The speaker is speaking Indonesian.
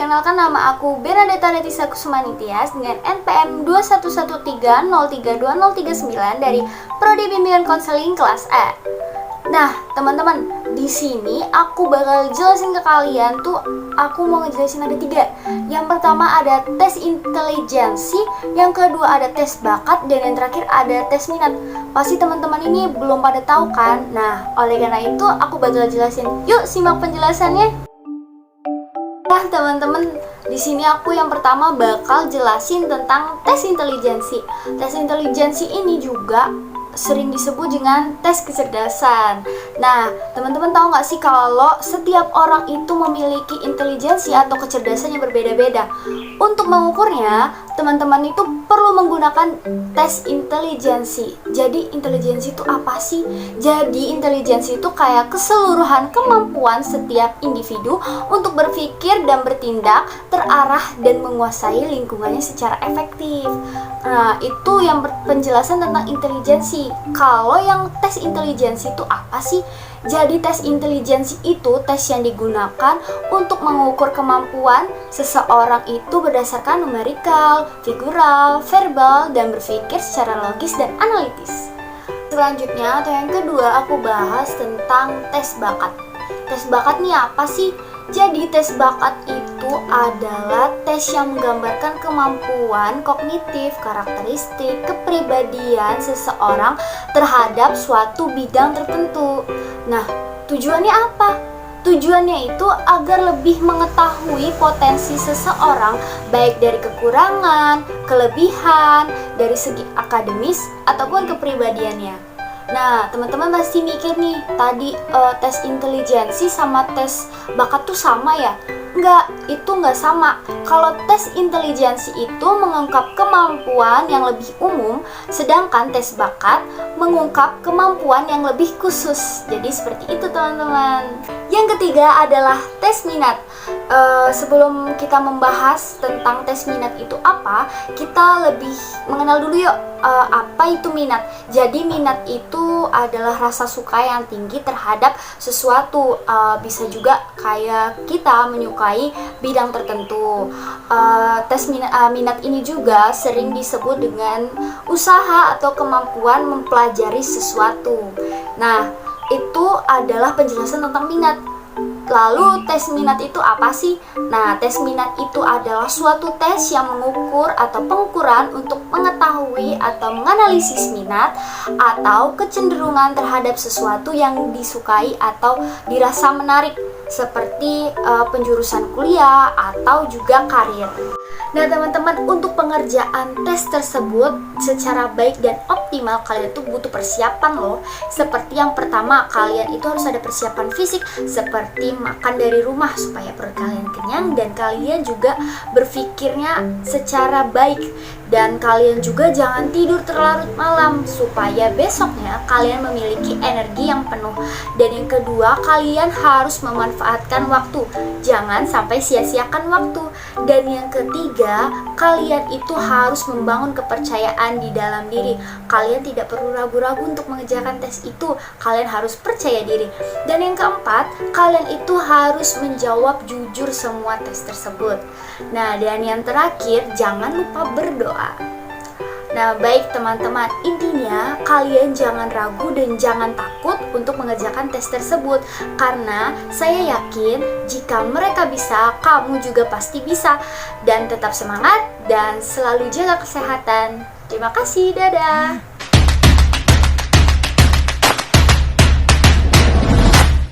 perkenalkan nama aku Bernadetta Netisa Kusmanitias dengan NPM 21130320039 dari Prodi Bimbingan Konseling kelas E. Nah, teman-teman, di sini aku bakal jelasin ke kalian tuh, aku mau ngejelasin ada 3. Yang pertama ada tes intelijensi, yang kedua ada tes bakat, dan yang terakhir ada tes minat. Pasti teman-teman ini belum pada tahu kan? Nah, oleh karena itu aku bakal jelasin. Yuk simak penjelasannya. Nah, teman-teman, di sini aku yang pertama bakal jelasin tentang tes intelijensi. Tes intelijensi ini juga sering disebut dengan tes kecerdasan. Nah, teman-teman tahu nggak sih kalau setiap orang itu memiliki intelijensi atau kecerdasan yang berbeda-beda. Untuk mengukurnya, teman-teman itu perlu menggunakan tes intelijensi. Jadi, intelijensi itu apa sih? Jadi, intelijensi itu kayak keseluruhan kemampuan setiap individu untuk berpikir dan bertindak terarah dan menguasai lingkungannya secara efektif. Nah, itu yang penjelasan tentang intelijensi. Kalau yang tes intelijensi itu apa sih? Jadi tes intelijensi itu tes yang digunakan untuk mengukur kemampuan seseorang itu berdasarkan numerikal, figural, verbal, dan berpikir secara logis dan analitis. Selanjutnya atau yang kedua aku bahas tentang tes bakat. Tes bakat nih apa sih? Jadi tes bakat itu adalah tes yang menggambarkan kemampuan kognitif, karakteristik, kepribadian seseorang terhadap suatu bidang tertentu. Nah, tujuannya apa? Tujuannya itu agar lebih mengetahui potensi seseorang baik dari kekurangan, kelebihan, dari segi akademis ataupun kepribadiannya. Nah, teman-teman pasti mikir nih, tadi tes intelijensi sama tes bakat tuh sama ya? Enggak, itu enggak sama. Kalau tes intelijensi itu mengungkap kemampuan yang lebih umum, sedangkan tes bakat mengungkap kemampuan yang lebih khusus. Jadi seperti itu teman-teman. Yang ketiga adalah tes minat. Sebelum kita membahas tentang tes minat itu apa, kita lebih mengenal dulu yuk apa itu minat. Jadi minat itu adalah rasa suka yang tinggi terhadap sesuatu. Bisa juga kayak kita menyukai bidang tertentu. Tes minat ini juga sering disebut dengan usaha atau kemampuan mempelajari sesuatu. Nah, itu adalah penjelasan tentang minat. Lalu tes minat itu apa sih? Nah, tes minat itu adalah suatu tes yang mengukur atau pengukuran untuk mengetahui atau menganalisis minat atau kecenderungan terhadap sesuatu yang disukai atau dirasa menarik, seperti penjurusan kuliah atau juga karir. Nah, teman-teman, untuk pengerjaan tes tersebut secara baik dan optimal, kalian tuh butuh persiapan loh. Seperti yang pertama, kalian itu harus ada persiapan fisik, seperti makan dari rumah supaya perut kalian kenyang dan kalian juga berpikirnya secara baik. Dan kalian juga jangan tidur terlarut malam supaya besoknya kalian memiliki energi yang penuh. Dan yang kedua, kalian harus memanfaatkan waktu. Jangan sampai sia-siakan waktu. Dan yang ketiga, kalian itu harus membangun kepercayaan di dalam diri. Kalian tidak perlu ragu-ragu untuk mengerjakan tes itu. Kalian harus percaya diri. Dan yang keempat, kalian itu harus menjawab jujur semua tes tersebut. Nah, dan yang terakhir, jangan lupa berdoa. Nah, baik teman-teman, intinya kalian jangan ragu dan jangan takut untuk mengerjakan tes tersebut. Karena saya yakin jika mereka bisa, kamu juga pasti bisa. Dan tetap semangat dan selalu jaga kesehatan. Terima kasih, dadah.